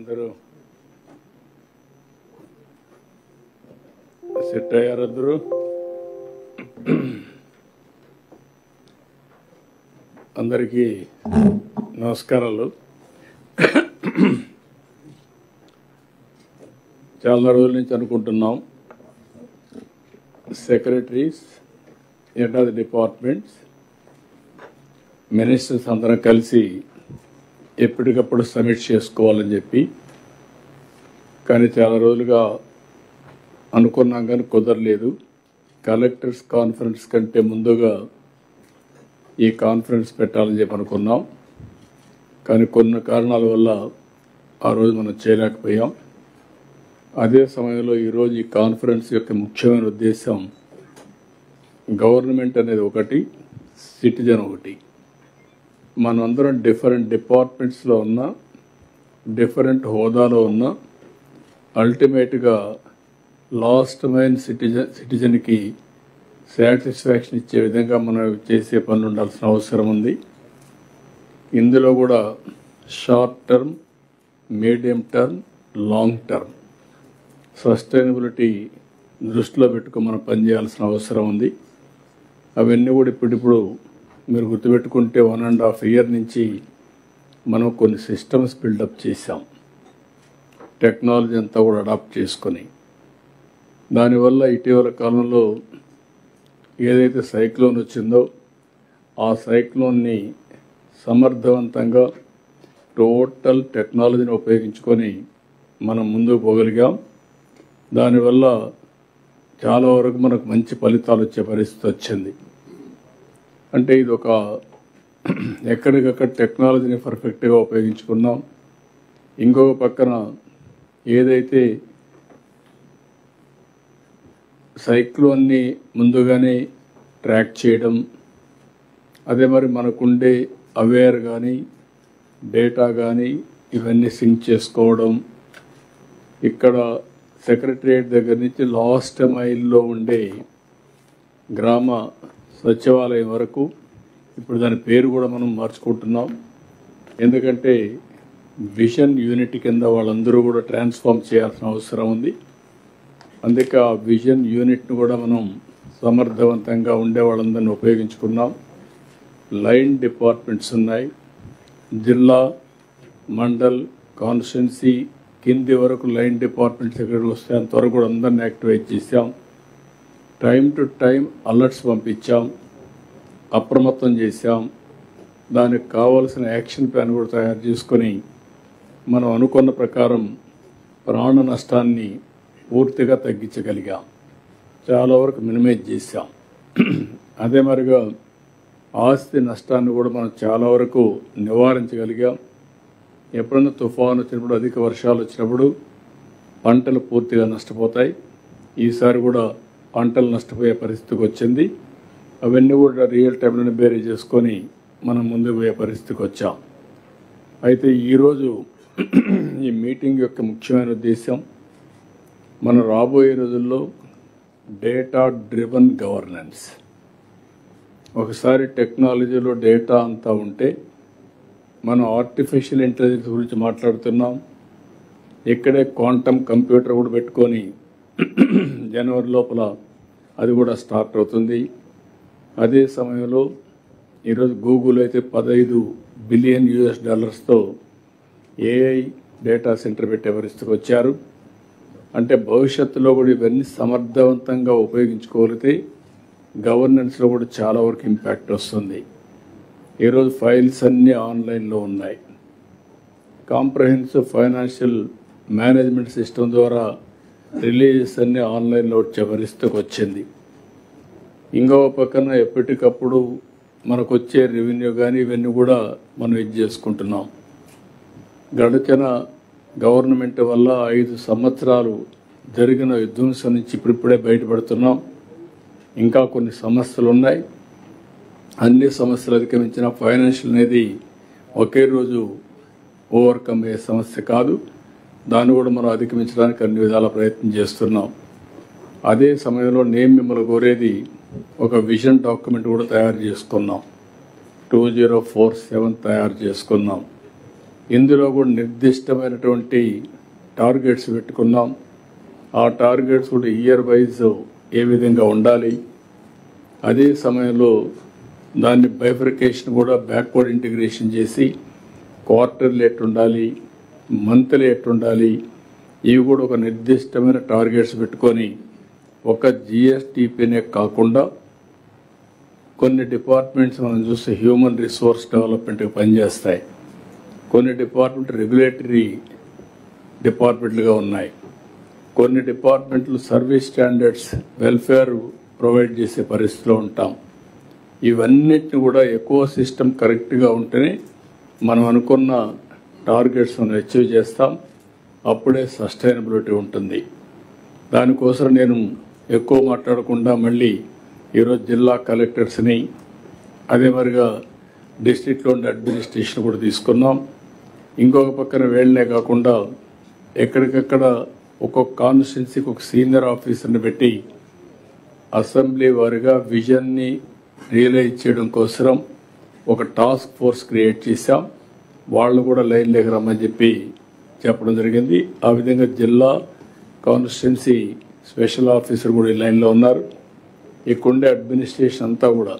అందరూ సెట్ అయ్యారు. అందరికీ నమస్కారాలు. చాలా రోజుల నుంచి అనుకుంటున్నాం, secretaries, head of the departments, ministers అందరం కలిసి ఎప్పటికప్పుడు సబ్మిట్ చేసుకోవాలని చెప్పి. కానీ చాలా రోజులుగా అనుకున్నాం కానీ కుదరలేదు. కలెక్టర్స్ కాన్ఫరెన్స్ కంటే ముందుగా ఈ కాన్ఫరెన్స్ పెట్టాలని చెప్పి అనుకున్నాం. కానీ కొన్ని కారణాల వల్ల ఆ రోజు మనం చేయలేకపోయాం. అదే సమయంలో ఈరోజు ఈ కాన్ఫరెన్స్ యొక్క ముఖ్యమైన ఉద్దేశం గవర్నమెంట్ అనేది ఒకటి, సిటిజన్ ఒకటి. మనమందరం డిఫరెంట్ డిపార్ట్మెంట్స్లో ఉన్న, డిఫరెంట్ హోదాలో ఉన్న, అల్టిమేట్గా లాస్ట్ మైన్ సిటిజన్కి సాటిస్ఫాక్షన్ ఇచ్చే విధంగా మనం చేసే పనులు ఉండాల్సిన అవసరం ఉంది. ఇందులో కూడా short term, medium term, long term sustainability దృష్టిలో పెట్టుకుని మనం పనిచేయాల్సిన అవసరం ఉంది. అవన్నీ కూడా ఇప్పుడిప్పుడు మీరు గుర్తుపెట్టుకుంటే 1.5 year నుంచి మనం కొన్ని సిస్టమ్స్ బిల్డప్ చేశాం, టెక్నాలజీ అంతా కూడా అడాప్ట్ చేసుకొని. దానివల్ల ఇటీవల కాలంలో ఏదైతే సైక్లోన్ వచ్చిందో ఆ సైక్లోన్ని సమర్థవంతంగా టోటల్ టెక్నాలజీని ఉపయోగించుకొని మనం ముందుకు పోగలిగాం. దానివల్ల చాలా వరకు మనకు మంచి ఫలితాలు వచ్చే పరిస్థితి వచ్చింది. అంటే ఇది ఒక ఎక్కడికక్కడ టెక్నాలజీని పర్ఫెక్ట్గా ఉపయోగించుకున్నాం. ఇంకొక పక్కన ఏదైతే సైక్లోన్ని ముందుగానే ట్రాక్ చేయడం, అదే మరి మనకుండే అవేర్ కానీ డేటా కానీ ఇవన్నీ సింక్ చేసుకోవడం, ఇక్కడ సెక్రటరియట్ దగ్గర నుంచి లాస్ట్ మైల్లో ఉండే గ్రామ సచివాలయం వరకు ఇప్పుడు దాని పేరు కూడా మనం మార్చుకుంటున్నాం. ఎందుకంటే విజన్ యూనిట్ కింద వాళ్ళందరూ కూడా ట్రాన్స్ఫార్మ్ చేయాల్సిన అవసరం ఉంది. అందుకే ఆ విజన్ యూనిట్ను కూడా మనం సమర్థవంతంగా ఉండే వాళ్ళందరినీ ఉపయోగించుకున్నాం. లైన్ డిపార్ట్మెంట్స్ ఉన్నాయి, జిల్లా, మండల్, కాన్స్టిట్యున్సీ కింది వరకు లైన్ డిపార్ట్మెంట్స్ ఎక్కడికి వస్తే అంతవరకు కూడా అందరినీ యాక్టివేట్ చేశాం. టైం టు టైం అలర్ట్స్ పంపించాం, అప్రమత్తం చేశాం. దానికి కావాల్సిన యాక్షన్ ప్లాన్ కూడా తయారు చేసుకొని మనం అనుకున్న ప్రకారం ప్రాణ నష్టాన్ని పూర్తిగా తగ్గించగలిగాం, చాలా వరకు మినిమైజ్ చేశాం. అదే మరిగా ఆస్తి నష్టాన్ని కూడా మనం చాలా వరకు నివారించగలిగాం. ఎప్పుడన్నా తుఫాను వచ్చినప్పుడు, అధిక వర్షాలు వచ్చినప్పుడు పంటలు పూర్తిగా నష్టపోతాయి. ఈసారి కూడా పంటలు నష్టపోయే పరిస్థితికి వచ్చింది. అవన్నీ కూడా రియల్ టైంలోనే బేరీ చేసుకొని మనం ముందుకు పోయే పరిస్థితికి వచ్చాం. అయితే ఈరోజు ఈ మీటింగ్ యొక్క ముఖ్యమైన ఉద్దేశం, మనం రాబోయే రోజుల్లో డేటా డ్రివన్ గవర్నెన్స్. ఒకసారి టెక్నాలజీలో డేటా అంతా ఉంటే, మనం ఆర్టిఫిషియల్ ఇంటెలిజెన్స్ గురించి మాట్లాడుతున్నాం. ఇక్కడే క్వాంటమ్ కంప్యూటర్ కూడా పెట్టుకొని జనవరి లోపల అది కూడా స్టార్ట్ అవుతుంది. అదే సమయంలో ఈరోజు గూగుల్ అయితే $15 బిలియన్ ఏఐ డేటా సెంటర్ పెట్టే పరిస్థితికి వచ్చారు. అంటే భవిష్యత్తులో కూడా ఇవన్నీ సమర్థవంతంగా ఉపయోగించుకోగలిగితే గవర్నెన్స్లో కూడా చాలా వరకు ఇంపాక్ట్ వస్తుంది. ఈరోజు ఫైల్స్ అన్నీ ఆన్లైన్లో ఉన్నాయి. కాంప్రహెన్సివ్ ఫైనాన్షియల్ మేనేజ్మెంట్ సిస్టమ్ ద్వారా రిలీజెస్ అన్నీ ఆన్లైన్లో వచ్చే పరిస్థితికి వచ్చింది. ఇంకో పక్కన ఎప్పటికప్పుడు మనకు వచ్చే రెవెన్యూ కానీ ఇవన్నీ కూడా మనం ఇది చేసుకుంటున్నాం. గడిచిన గవర్నమెంట్ వల్ల 5 సంవత్సరాలు జరిగిన విధ్వంసం నుంచి ఇప్పుడిప్పుడే బయటపడుతున్నాం. ఇంకా కొన్ని సమస్యలు ఉన్నాయి. అన్ని సమస్యలు అధిగమించిన ఫైనాన్షియల్ అనేది ఒకే రోజు ఓవర్కమ్ అయ్యే సమస్య కాదు. దాన్ని కూడా మనం అధిగమించడానికి అన్ని విధాల ప్రయత్నం చేస్తున్నాం. అదే సమయంలో నేను మిమ్మల్ని కోరేది, ఒక విజన్ డాక్యుమెంట్ కూడా తయారు చేసుకున్నాం. 2047 తయారు చేసుకున్నాం. ఇందులో కూడా నిర్దిష్టమైనటువంటి టార్గెట్స్ పెట్టుకున్నాం. ఆ టార్గెట్స్ కూడా ఇయర్ వైజ్ ఏ విధంగా ఉండాలి, అదే సమయంలో దాన్ని బైఫర్కేషన్ కూడా బ్యాక్వర్డ్ ఇంటిగ్రేషన్ చేసి క్వార్టర్లీ ఎట్టుండాలి, మంత్లీ ఎట్టుండాలి, ఇవి కూడా ఒక నిర్దిష్టమైన టార్గెట్స్ పెట్టుకొని ఒక జిఎస్టిపినే కాకుండా కొన్ని డిపార్ట్మెంట్స్ మనం చూస్తే హ్యూమన్ రిసోర్స్ డెవలప్మెంట్కి పనిచేస్తాయి, కొన్ని డిపార్ట్మెంట్ రెగ్యులేటరీ డిపార్ట్మెంట్లుగా ఉన్నాయి, కొన్ని డిపార్ట్మెంట్లు సర్వీస్ స్టాండర్డ్స్ వెల్ఫేర్ ప్రొవైడ్ చేసే పరిస్థితిలో ఉంటాం. ఇవన్నిటిని కూడా ఎక్కువ సిస్టమ్ కరెక్ట్గా ఉంటేనే మనం అనుకున్న టార్గెట్స్ మనం అచీవ్ చేస్తాం. అప్పుడే సస్టైనబిలిటీ ఉంటుంది. దానికోసం నేను ఎక్కువ మాట్లాడకుండా మళ్ళీ ఈరోజు జిల్లా కలెక్టర్స్ని అదే మరిగా డిస్ట్రిక్ట్లో ఉండే అడ్మినిస్ట్రేషన్ కూడా తీసుకున్నాం. ఇంకొక పక్కన వేళ్ళనే కాకుండా ఎక్కడికక్కడ ఒక్కొక్క కాన్స్టిట్యున్సీకి ఒక సీనియర్ ఆఫీసర్ని పెట్టి అసెంబ్లీ వారిగా విజన్ని రియలైజ్ చేయడం కోసం ఒక టాస్క్ ఫోర్స్ క్రియేట్ చేశాం. వాళ్ళు కూడా లైన్లోకి రమ్మని చెప్పడం జరిగింది. ఆ విధంగా జిల్లా కాన్స్టిట్యున్సీ స్పెషల్ ఆఫీసర్ కూడా ఈ లైన్లో ఉన్నారు. ఇక్కడుండే అడ్మినిస్ట్రేషన్ అంతా కూడా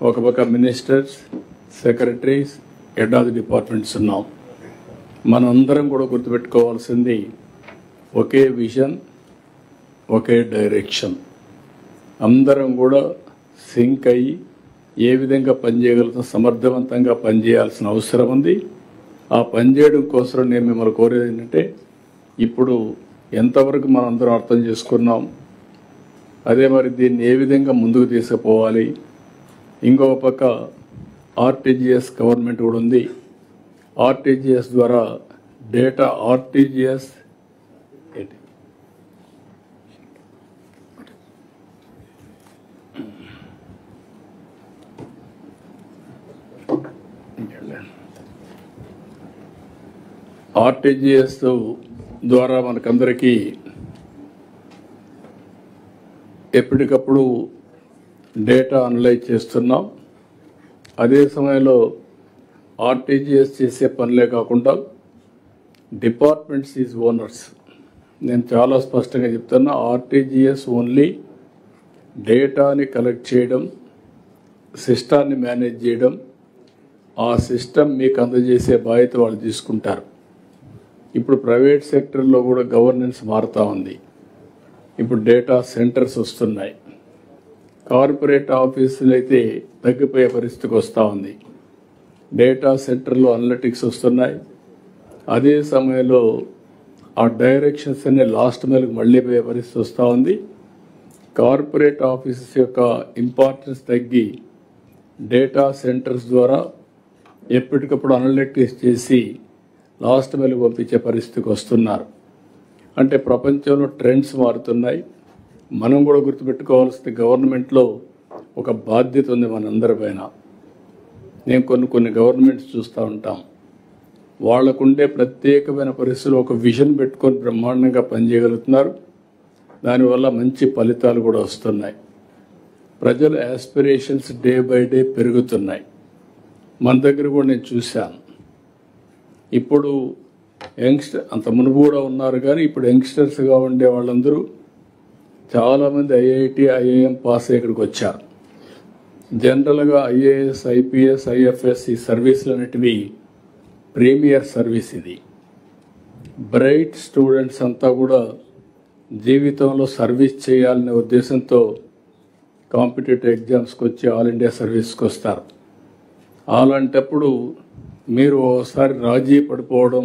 ఒక పక్క ministers, secretaries, head of the departments ఉన్నాం. మనందరం కూడా గుర్తుపెట్టుకోవాల్సింది ఒకే విజన్, ఒకే డైరెక్షన్. అందరం కూడా సింక్ అయ్యి ఏ విధంగా పనిచేయగలుగుతాం, సమర్థవంతంగా పనిచేయాల్సిన అవసరం ఉంది. ఆ పనిచేయడం కోసం నేను మిమ్మల్ని కోరేది ఏంటంటే, ఇప్పుడు ఎంతవరకు మనం అందరం అర్థం చేసుకున్నాం, అదే మరి దీన్ని ఏ విధంగా ముందుకు తీసుకుపోవాలి. ఇంకొక పక్క ఆర్టీజీఎస్ గవర్నమెంట్ కూడా ఉంది. ఆర్టీజీఎస్ ద్వారా డేటా ఆర్టీజీఎస్ ద్వారా మనకందరికీ ఎప్పటికప్పుడు డేటా అనలైజ్ చేస్తున్నాం. అదే సమయంలో ఆర్టీజీఎస్ చేసే పనులే కాకుండా డిపార్ట్మెంట్స్ ఈజ్ ఓనర్స్. నేను చాలా స్పష్టంగా చెప్తున్నా, ఆర్టీజీఎస్ ఓన్లీ డేటాని కలెక్ట్ చేయడం, సిస్టాన్ని మేనేజ్ చేయడం, ఆ సిస్టమ్ మీకు అందజేసే బాధ్యత వాళ్ళు తీసుకుంటారు. ఇప్పుడు ప్రైవేట్ సెక్టర్లో కూడా గవర్నెన్స్ మారుతూ ఉంది. ఇప్పుడు డేటా సెంటర్స్ వస్తున్నాయి. కార్పొరేట్ ఆఫీసులు అయితే తగ్గిపోయే పరిస్థితికి వస్తూ ఉంది. డేటా సెంటర్లో అనలిటిక్స్ వస్తున్నాయి. అదే సమయంలో ఆ డైరెక్షన్స్ అనే లాస్ట్ మైల్కి మళ్ళీ పోయే పరిస్థితి వస్తూ ఉంది. కార్పొరేట్ ఆఫీసెస్ యొక్క ఇంపార్టెన్స్ తగ్గి డేటా సెంటర్స్ ద్వారా ఎప్పటికప్పుడు అనలిటిక్స్ చేసి లాస్ట్ మైల్కి పంపించే పరిస్థితికి వస్తున్నారు. అంటే ప్రపంచంలో ట్రెండ్స్ మారుతున్నాయి. మనం కూడా గుర్తుపెట్టుకోవాల్సిన గవర్నమెంట్లో ఒక బాధ్యత ఉంది మనందరిపైన. నేను కొన్ని గవర్నమెంట్స్ చూస్తూ ఉంటాం. వాళ్ళకుండే ప్రత్యేకమైన పరిస్థితులు ఒక విజన్ పెట్టుకొని బ్రహ్మాండంగా పనిచేయగలుగుతున్నారు. దానివల్ల మంచి ఫలితాలు కూడా వస్తున్నాయి. ప్రజల యాస్పిరేషన్స్ డే బై డే పెరుగుతున్నాయి. మన దగ్గర కూడా నేను చూశాను. ఇప్పుడు అంత మునుపు కూడా ఉన్నారు, కానీ ఇప్పుడు యంగ్స్టర్స్గా ఉండే వాళ్ళందరూ చాలామంది ఐఐటి, ఐఐఎం పాస్ ఇక్కడికి వచ్చారు. జనరల్గా ఐఏఎస్, ఐపీఎస్, ఐఎఫ్ఎస్ ఈ సర్వీసులు అనేటివి ప్రీమియర్ సర్వీస్. ఇది బ్రైట్ స్టూడెంట్స్ అంతా కూడా జీవితంలో సర్వీస్ చేయాలనే ఉద్దేశంతో కాంపిటేటివ్ ఎగ్జామ్స్కి వచ్చి ఆల్ ఇండియా సర్వీస్కి వస్తారు. అలాంటప్పుడు మీరు ఒకసారి రాజీ పడిపోవడం,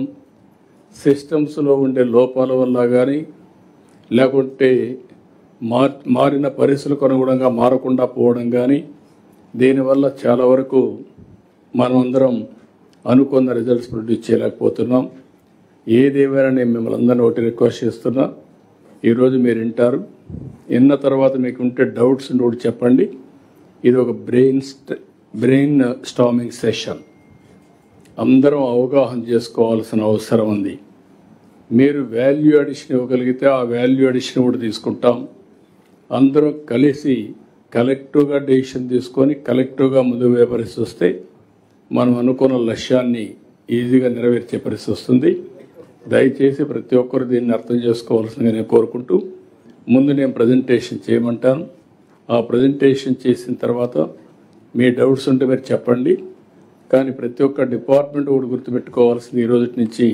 సిస్టమ్స్లో ఉండే లోపాల వల్ల కానీ లేకుంటే మారిన పరిస్థితులకు అనుగుణంగా మారకుండా పోవడం కానీ, దీనివల్ల చాలా వరకు మనమందరం అనుకున్న రిజల్ట్స్ ప్రొడ్యూస్ చేయలేకపోతున్నాం. ఏదేమైనా నేను మిమ్మల్ని అందరినీ ఒకటి రిక్వెస్ట్ చేస్తున్నా, ఈరోజు మీరు వింటారు. విన్న తర్వాత మీకు ఉంటే డౌట్స్ ఒకటి చెప్పండి. ఇది ఒక బ్రెయిన్ స్టార్మింగ్ సెషన్. అందరం అవగాహన చేసుకోవాల్సిన అవసరం ఉంది. మీరు వాల్యూ అడిషన్ ఇవ్వగలిగితే ఆ వాల్యూ అడిషన్ కూడా తీసుకుంటాం. అందరం కలిసి కలెక్టివ్గా డెసిషన్ తీసుకొని కలెక్టివ్గా ముందుకు పరిస్థితి వస్తే మనం అనుకున్న లక్ష్యాన్ని ఈజీగా నెరవేర్చే పరిస్థితి వస్తుంది. దయచేసి ప్రతి ఒక్కరు దీన్ని అర్థం చేసుకోవాల్సిందిగా నేను కోరుకుంటూ, ముందు నేను ప్రజెంటేషన్ చేయమంటాను. ఆ ప్రజెంటేషన్ చేసిన తర్వాత మీ డౌట్స్ ఉంటే మీరు చెప్పండి. కానీ ప్రతి ఒక్క డిపార్ట్మెంట్ కూడా గుర్తుపెట్టుకోవాల్సింది, ఈ రోజు నుంచి